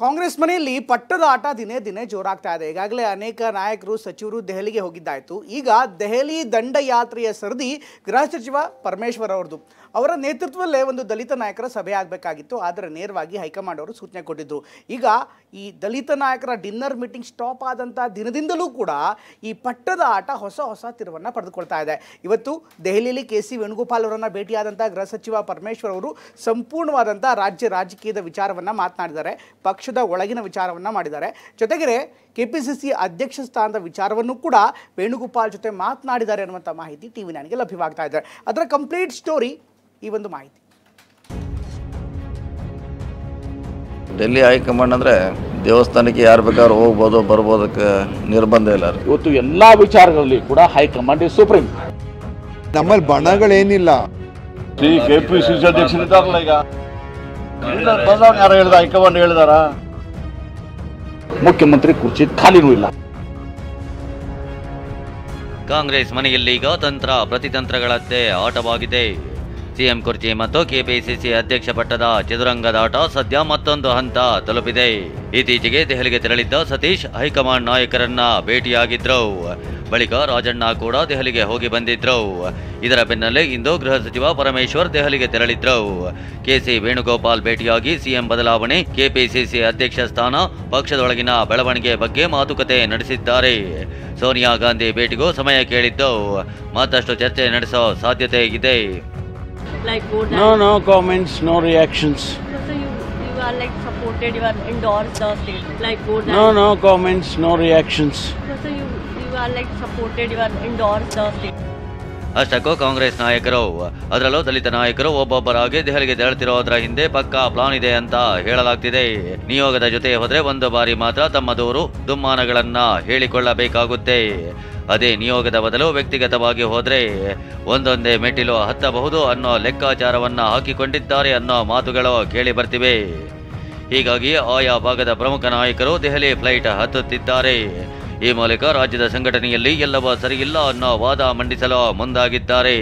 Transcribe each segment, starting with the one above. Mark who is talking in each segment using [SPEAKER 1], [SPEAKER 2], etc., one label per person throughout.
[SPEAKER 1] ಕಾಂಗ್ರೆಸ್ ಮನೆಯಲ್ಲಿ ಪಟ್ಟದ ಆಟ ದಿನೇ ದಿನೇ ಜೋರಾಗ್ತಾ ಇದೆ. ಈಗಾಗಲೇ ಅನೇಕ ನಾಯಕರು ಸಚಿವರು ದೆಹಲಿಗೆ ಹೋಗಿದ್ದಾಯಿತು. ಈಗ ದೆಹಲಿ ದಂಡಯಾತ್ರೆಯ ಸರದಿ ಗೃಹ ಸಚಿವ ಪರಮೇಶ್ವರ್ ಅವರದು. ಅವರ ನೇತೃತ್ವದಲ್ಲೇ ಒಂದು ದಲಿತ ನಾಯಕರ ಸಭೆ ಆಗಬೇಕಾಗಿತ್ತು. ಆದರೆ ನೇರವಾಗಿ ಹೈಕಮಾಂಡ್ ಅವರು ಸೂಚನೆ ಕೊಟ್ಟಿದ್ದರು. ಈಗ ಈ ದಲಿತ ನಾಯಕರ ಡಿನ್ನರ್ ಮೀಟಿಂಗ್ ಸ್ಟಾಪ್ ಆದಂಥ ದಿನದಿಂದಲೂ ಕೂಡ ಈ ಪಟ್ಟದ ಆಟ ಹೊಸ ತಿರುವನ್ನು ಪಡೆದುಕೊಳ್ತಾ ಇದೆ. ಇವತ್ತು ದೆಹಲಿಯಲ್ಲಿ KC ವೇಣುಗೋಪಾಲ್ ಅವರನ್ನು ಭೇಟಿಯಾದಂಥ ಗೃಹ ಸಚಿವ ಪರಮೇಶ್ವರ್ ಅವರು ಸಂಪೂರ್ಣವಾದಂಥ ರಾಜಕೀಯದ ವಿಚಾರವನ್ನು ಮಾತನಾಡಿದ್ದಾರೆ. ಪಕ್ಷದ ಒಳಗಿನ ವಿಚಾರವನ್ನು ಮಾಡಿದ್ದಾರೆ. ಜೊತೆಗೆ KPCC ಅಧ್ಯಕ್ಷ ಸ್ಥಾನದ ವಿಚಾರವನ್ನು ಕೂಡ ವೇಣುಗೋಪಾಲ್ ಜೊತೆ ಮಾತನಾಡಿದ್ದಾರೆ ಅನ್ನುವಂಥ ಮಾಹಿತಿ TV9ಗೆ ಲಭ್ಯವಾಗ್ತಾ ಇದೆ. ಅದರ ಕಂಪ್ಲೀಟ್ ಸ್ಟೋರಿ ಈ ಒಂದು ಮಾಹಿತಿ.
[SPEAKER 2] ಡೆಲ್ಲಿ ಹೈಕಮಾಂಡ್ ಅಂದರೆ ದೇವಸ್ಥಾನಕ್ಕೆ ಯಾರು ಬೇಕಾದ್ರೂ ಹೋಗ್ಬೋದು, ಬರ್ಬೋದಕ್ಕೆ ನಿರ್ಬಂಧ ಇಲ್ಲ.
[SPEAKER 3] ಇವತ್ತು ಎಲ್ಲ ವಿಚಾರಗಳಲ್ಲಿ ಕೂಡ ಹೈಕಮಾಂಡ್ ಇಸ್ ಸುಪ್ರೀಂ.
[SPEAKER 4] ನಮ್ಮಲ್ಲಿ ಬಣಗಳೇನಿಲ್ಲ.
[SPEAKER 5] KPCC ಅಧ್ಯಕ್ಷರಿದ್ದಾರಲ್ಲ, ಈಗ ಬದಲಾವಣೆ ಯಾರು ಹೇಳಿದ? ಹೈಕಮಾಂಡ್ ಹೇಳಿದಾರ?
[SPEAKER 3] ಮುಖ್ಯಮಂತ್ರಿ ಕುರ್ಚಿ ಖಾಲಿನೂ ಇಲ್ಲ.
[SPEAKER 6] ಕಾಂಗ್ರೆಸ್ ಮನೆಯಲ್ಲಿ ಈಗ ತಂತ್ರ ಪ್ರತಿತಂತ್ರಗಳದ್ದೇ ಆಟವಾಗಿದೆ. ಸಿಎಂ ಕುರ್ಚಿ ಮತ್ತು KPCC ಅಧ್ಯಕ್ಷ ಪಟ್ಟದ ಚದುರಂಗದಾಟ ಸದ್ಯ ಮತ್ತೊಂದು ಹಂತ ತಲುಪಿದೆ. ಇತ್ತೀಚೆಗೆ ದೆಹಲಿಗೆ ತೆರಳಿದ್ದ ಸತೀಶ್ ಹೈಕಮಾಂಡ್ ನಾಯಕರನ್ನ ಭೇಟಿಯಾಗಿದ್ರು. ಬಳಿಕ ರಾಜಣ್ಣ ಕೂಡ ದೆಹಲಿಗೆ ಹೋಗಿ ಬಂದಿದ್ರು. ಇದರ ಬೆನ್ನಲ್ಲೇ ಇಂದು ಗೃಹ ಸಚಿವ ಪರಮೇಶ್ವರ್ ದೆಹಲಿಗೆ ತೆರಳಿದ್ರು. KC ವೇಣುಗೋಪಾಲ್ ಭೇಟಿಯಾಗಿ ಸಿಎಂ ಬದಲಾವಣೆ, KPCC ಅಧ್ಯಕ್ಷ ಸ್ಥಾನ, ಪಕ್ಷದೊಳಗಿನ ಬೆಳವಣಿಗೆ ಬಗ್ಗೆ ಮಾತುಕತೆ ನಡೆಸಿದ್ದಾರೆ. ಸೋನಿಯಾ ಗಾಂಧಿ ಭೇಟಿಗೂ ಸಮಯ ಕೇಳಿದ್ದು ಮತ್ತಷ್ಟು ಚರ್ಚೆ ನಡೆಸೋ ಸಾಧ್ಯತೆ ಇದೆ.
[SPEAKER 3] No comments, no reactions.
[SPEAKER 7] So you are like supported, you are endorsed the state, like vote.
[SPEAKER 3] No comments, no reactions.
[SPEAKER 7] So you are like supported, you are endorsed the state.
[SPEAKER 6] ಅಷ್ಟಕ್ಕೂ ಕಾಂಗ್ರೆಸ್ ನಾಯಕರು, ಅದರಲ್ಲೂ ದಲಿತ ನಾಯಕರು ಒಬ್ಬೊಬ್ಬರಾಗಿ ದೆಹಲಿಗೆ ತೆರಳುತ್ತಿರೋದ್ರ ಹಿಂದೆ ಪಕ್ಕಾ ಪ್ಲಾನ್ ಇದೆ ಅಂತ ಹೇಳಲಾಗ್ತಿದೆ. ನಿಯೋಗದ ಜೊತೆ ಹೋದ್ರೆ ಒಂದು ಬಾರಿ ಮಾತ್ರ ತಮ್ಮ ದೂರು ದುಮ್ಮಾನಗಳನ್ನ ಹೇಳಿಕೊಳ್ಳಬೇಕಾಗುತ್ತೆ. ಅದೇ ನಿಯೋಗದ ಬದಲು ವ್ಯಕ್ತಿಗತವಾಗಿ ಹೋದ್ರೆ ಒಂದೊಂದೇ ಮೆಟ್ಟಿಲು ಹತ್ತಬಹುದು ಅನ್ನೋ ಲೆಕ್ಕಾಚಾರವನ್ನ ಹಾಕಿಕೊಂಡಿದ್ದಾರೆ ಅನ್ನೋ ಮಾತುಗಳು ಕೇಳಿ ಬರ್ತಿವೆ. ಹೀಗಾಗಿ ಆಯಾ ಭಾಗದ ಪ್ರಮುಖ ನಾಯಕರು ದೆಹಲಿ ಫ್ಲೈಟ್ ಹತ್ತುತ್ತಿದ್ದಾರೆ. ಈ ಮೂಲಕ ರಾಜ್ಯದ ಸಂಘಟನೆಯಲ್ಲಿ ಎಲ್ಲವೂ ಸರಿಯಿಲ್ಲ ಅನ್ನೋ ವಾದ ಮಂಡಿಸಲು ಮುಂದಾಗಿದ್ದಾರೆ.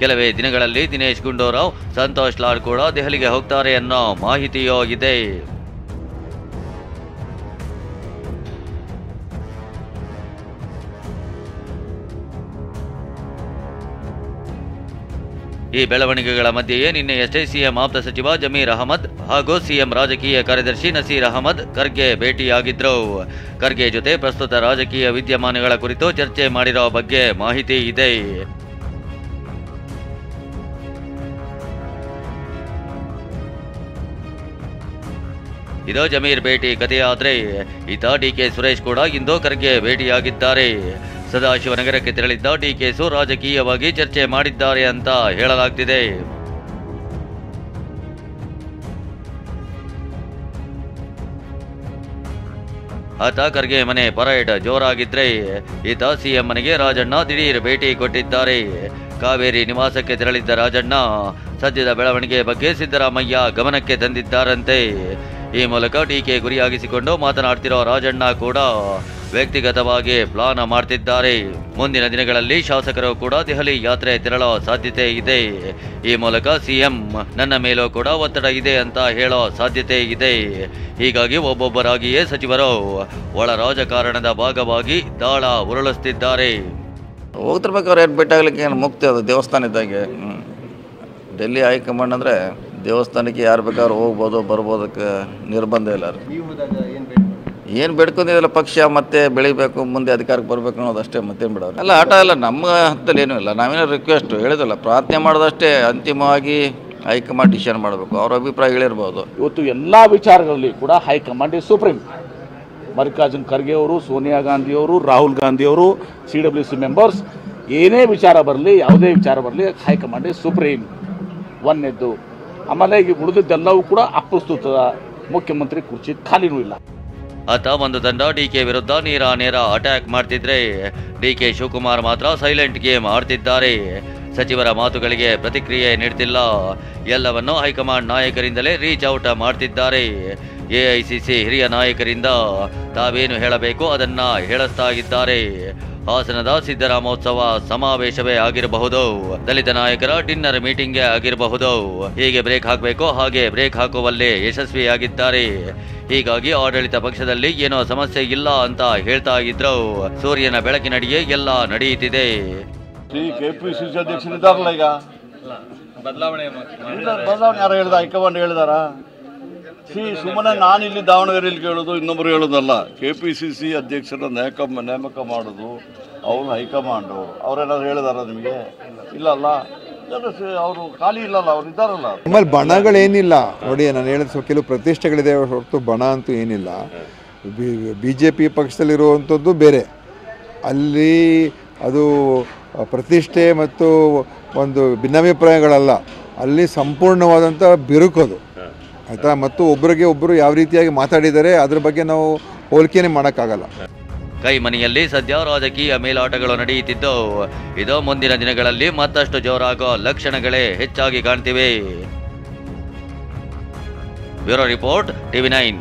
[SPEAKER 6] ಕೆಲವೇ ದಿನಗಳಲ್ಲಿ ದಿನೇಶ್ ಗುಂಡೂರಾವ್, ಸಂತೋಷ್ ಲಾಡ್ ಕೂಡ ದೆಹಲಿಗೆ ಹೋಗ್ತಾರೆ ಅನ್ನೋ ಮಾಹಿತಿಯೂ ಇದೆ. ಈ ಬೆಳವಣಿಗೆಗಳ ಮಧ್ಯೆಯೇ ನಿನ್ನೆಯಷ್ಟೇ ಸಿಎಂ ಆಪ್ತ ಸಚಿವ ಜಮೀರ್ ಅಹಮದ್ ಹಾಗೂ ಸಿಎಂ ರಾಜಕೀಯ ಕಾರ್ಯದರ್ಶಿ ನಸೀರ್ ಅಹಮದ್ ಖರ್ಗೆ ಭೇಟಿಯಾಗಿದ್ರು. ಖರ್ಗೆ ಜೊತೆ ಪ್ರಸ್ತುತ ರಾಜಕೀಯ ವಿದ್ಯಮಾನಗಳ ಕುರಿತು ಚರ್ಚೆ ಮಾಡಿರೋ ಬಗ್ಗೆ ಮಾಹಿತಿ ಇದೆ. ಇದು ಜಮೀರ್ ಭೇಟಿ ಕಥೆಯಾದ್ರೆ ಈತ DK ಸುರೇಶ್ ಕೂಡ ಇಂದು ಖರ್ಗೆ ಭೇಟಿಯಾಗಿದ್ದಾರೆ. ಸದಾಶಿವನಗರಕ್ಕೆ ತೆರಳಿದ್ದ DK ರಾಜಕೀಯವಾಗಿ ಚರ್ಚೆ ಮಾಡಿದ್ದಾರೆ ಅಂತ ಹೇಳಲಾಗ್ತಿದೆ. ಆತ ಖರ್ಗೆ ಮನೆ ಪರೇಡ್ ಜೋರಾಗಿದ್ರೆ ಈತ ಸಿಎಂ ಮನೆಗೆ ರಾಜಣ್ಣ ದಿಢೀರ್ ಭೇಟಿ ಕೊಟ್ಟಿದ್ದಾರೆ. ಕಾವೇರಿ ನಿವಾಸಕ್ಕೆ ತೆರಳಿದ್ದ ರಾಜಣ್ಣ ಸದ್ಯದ ಬೆಳವಣಿಗೆ ಬಗ್ಗೆ ಸಿದ್ದರಾಮಯ್ಯ ಗಮನಕ್ಕೆ ತಂದಿದ್ದಾರಂತೆ. ಈ ಮೂಲಕ DK ಗುರಿಯಾಗಿಸಿಕೊಂಡು ಮಾತನಾಡ್ತಿರೋ ರಾಜಣ್ಣ ಕೂಡ ವ್ಯಕ್ತಿಗತವಾಗಿ ಪ್ಲಾನ್ ಮಾಡ್ತಿದ್ದಾರೆ. ಮುಂದಿನ ದಿನಗಳಲ್ಲಿ ಶಾಸಕರು ಕೂಡ ದೆಹಲಿ ಯಾತ್ರೆ ತೆರಳೋ ಸಾಧ್ಯತೆ ಇದೆ. ಈ ಮೂಲಕ ಸಿಎಂ ನನ್ನ ಮೇಲೂ ಕೂಡ ಒತ್ತಡ ಇದೆ ಅಂತ ಹೇಳೋ ಸಾಧ್ಯತೆ ಇದೆ. ಹೀಗಾಗಿ ಒಬ್ಬೊಬ್ಬರಾಗಿಯೇ ಸಚಿವರು ಒಳ ರಾಜಕಾರಣದ ಭಾಗವಾಗಿ ದಾಳ ಉರುಳಿಸ್ತಿದ್ದಾರೆ.
[SPEAKER 2] ಹೋಗ್ತಿರ್ಬೇಕಾದ್ರೆ ಏನು ಭೇಟಿಯಾಗಲಿಕ್ಕೆ ಏನು ಮುಕ್ತಿ ಅದು ದೇವಸ್ಥಾನ ಇದ್ದಾಗೆ. ಡೆಲ್ಲಿ ಹೈಕಮಾಂಡ್ ಅಂದರೆ ದೇವಸ್ಥಾನಕ್ಕೆ ಯಾರು ಬೇಕಾದ್ರೂ ಹೋಗ್ಬೋದು, ಬರ್ಬೋದಕ್ಕೆ ನಿರ್ಬಂಧ ಇಲ್ಲ. ಏನು ಬೇಡ್ಕೊಂಡಿಲ್ಲ ಪಕ್ಷ ಮತ್ತೆ ಬೆಳಿಬೇಕು, ಮುಂದೆ ಅಧಿಕಾರಕ್ಕೆ ಬರಬೇಕು ಅನ್ನೋದಷ್ಟೇ, ಮತ್ತೇನು ಬಿಡೋರು ಅಲ್ಲ. ಆಟ ಎಲ್ಲ ನಮ್ಮ ಹತ್ತಲ್ಲಿ ಏನೂ ಇಲ್ಲ. ನಾವೇನೋ ರಿಕ್ವೆಸ್ಟ್ ಹೇಳಿದಲ್ಲ, ಪ್ರಾರ್ಥನೆ ಮಾಡೋದಷ್ಟೇ. ಅಂತಿಮವಾಗಿ ಹೈಕಮಾಂಡ್ ಡಿಸಿಷನ್ ಮಾಡಬೇಕು. ಅವ್ರ ಅಭಿಪ್ರಾಯ ಹೇಳಿರ್ಬೋದು.
[SPEAKER 3] ಇವತ್ತು ಎಲ್ಲ ವಿಚಾರಗಳಲ್ಲಿ ಕೂಡ high command is supreme. Mallikarjun Kharge ಅವರು, ಸೋನಿಯಾ ಗಾಂಧಿ ಅವರು, ರಾಹುಲ್ ಗಾಂಧಿ ಅವರು, CWC ಮೆಂಬರ್ಸ್, ಏನೇ ವಿಚಾರ ಬರಲಿ, ಯಾವುದೇ ವಿಚಾರ ಬರಲಿ, ಹೈಕಮಾಂಡ್ ಇಸ್ ಸುಪ್ರೀಂ ಒಂದನೇದ್ದು. ಆಮೇಲೆ ಈಗ ಉಳಿದಿದ್ದೆಲ್ಲವೂ ಕೂಡ ಅಪ್ರಸ್ತುತ. ಮುಖ್ಯಮಂತ್ರಿ ಕುರ್ಚಿ ಖಾಲಿನೂ ಇಲ್ಲ.
[SPEAKER 6] ಆತ ಒಂದು ತಂಡ DK ವಿರುದ್ಧ ನೇರ ಅಟ್ಯಾಕ್ ಮಾಡ್ತಿದ್ರೆ DK ಶಿವಕುಮಾರ್ ಮಾತ್ರ ಸೈಲೆಂಟ್ ಗೇಮ್ ಆಡ್ತಿದ್ದಾರೆ. ಸಚಿವರ ಮಾತುಗಳಿಗೆ ಪ್ರತಿಕ್ರಿಯೆ ನೀಡ್ತಿಲ್ಲ. ಎಲ್ಲವನ್ನು ಹೈಕಮಾಂಡ್ ನಾಯಕರಿಂದಲೇ ರೀಚ್ ಔಟ್ ಮಾಡ್ತಿದ್ದಾರೆ. AICC ಹಿರಿಯ ನಾಯಕರಿಂದ ತಾವೇನು ಹೇಳಬೇಕು ಅದನ್ನ ಹೇಳಿಸ್ತಾ ಇದ್ದಾರೆ. ಹಾಸನದ ಸಿದ್ದರಾಮೋತ್ಸವ ಸಮಾವೇಶವೇ ಆಗಿರಬಹುದು, ದಲಿತ ನಾಯಕರ ಡಿನ್ನರ್ ಮೀಟಿಂಗ್ ಆಗಿರಬಹುದು. ಹೀಗೆ ಬ್ರೇಕ್ ಹಾಕಬೇಕು, ಹಾಗೆ ಬ್ರೇಕ್ ಹಾಕುವಲ್ಲಿ ಯಶಸ್ವಿಯಾಗಿದ್ದಾರೆ. ಹೀಗಾಗಿ ಆಡಳಿತ ಪಕ್ಷದಲ್ಲಿ ಏನೋ ಸಮಸ್ಯೆ ಇಲ್ಲ ಅಂತ ಹೇಳ್ತಾ ಇದ್ರು. ಸೂರ್ಯನ ಬೆಳಕಿನಡಿಯೇ ಎಲ್ಲ ನಡೆಯುತ್ತಿದೆ.
[SPEAKER 5] ಕೆಪಿಸಿಸಿ ಅಧ್ಯಕ್ಷರಿದ್ದಾರಲ್ಲ ಈಗ, ಬದಲಾವಣೆ ಯಾರು ಹೇಳ್ದ? ಹೈಕಮಾಂಡ್ ಹೇಳಿದಾರ? ಸುಮ್ಮನೆ ನಾನು ಇಲ್ಲಿ ದಾವಣಗೆರೆಯಲ್ಲಿ ಕೇಳೋದು, ಇನ್ನೊಬ್ಬರು ಹೇಳೋದಲ್ಲ. ಕೆಪಿಸಿಸಿ ಅಧ್ಯಕ್ಷರ ನೇಮಕ ಮಾಡೋದು ಅವರು ಹೈಕಮಾಂಡು. ಅವ್ರೇನಾದ್ರು ಹೇಳಿದಾರ ನಿಮಗೆ? ಇಲ್ಲಲ್ಲ, ಅವರು ಖಾಲಿ ಇಲ್ಲಲ್ಲ, ಅವ್ರು ಇದ್ದಾರಲ್ಲ.
[SPEAKER 4] ನಮ್ಮಲ್ಲಿ ಬಣಗಳೇನಿಲ್ಲ ನೋಡಿ, ನಾನು ಹೇಳಿದ ಕೆಲವು ಪ್ರತಿಷ್ಠೆಗಳಿದೆ ಹೊರತು ಬಣ ಅಂತೂ ಏನಿಲ್ಲ. BJP ಪಕ್ಷದಲ್ಲಿರುವಂಥದ್ದು ಬೇರೆ, ಅಲ್ಲಿ ಅದು ಪ್ರತಿಷ್ಠೆ ಮತ್ತು ಒಂದು ಭಿನ್ನಾಭಿಪ್ರಾಯಗಳಲ್ಲ, ಅಲ್ಲಿ ಸಂಪೂರ್ಣವಾದಂಥ ಬಿರುಕೋದು ಆಯಿತಾ. ಮತ್ತು ಒಬ್ಬರಿಗೆ ಒಬ್ಬರು ಯಾವ ರೀತಿಯಾಗಿ ಮಾತಾಡಿದ್ದಾರೆ ಅದ್ರ ಬಗ್ಗೆ ನಾವು ಹೋಲಿಕೆನೇ ಮಾಡೋಕ್ಕಾಗಲ್ಲ.
[SPEAKER 6] ಕೈಮನೆಯಲ್ಲಿ ಸದ್ಯ ರಾಜಕೀಯ ಮೇಲಾಟಗಳು ನಡೆಯುತ್ತಿದ್ದು, ಇದು ಮುಂದಿನ ದಿನಗಳಲ್ಲಿ ಮತ್ತಷ್ಟು ಜೋರಾಗೋ ಲಕ್ಷಣಗಳೇ ಹೆಚ್ಚಾಗಿ ಕಾಣ್ತಿವೆ. Bureau report, TV9.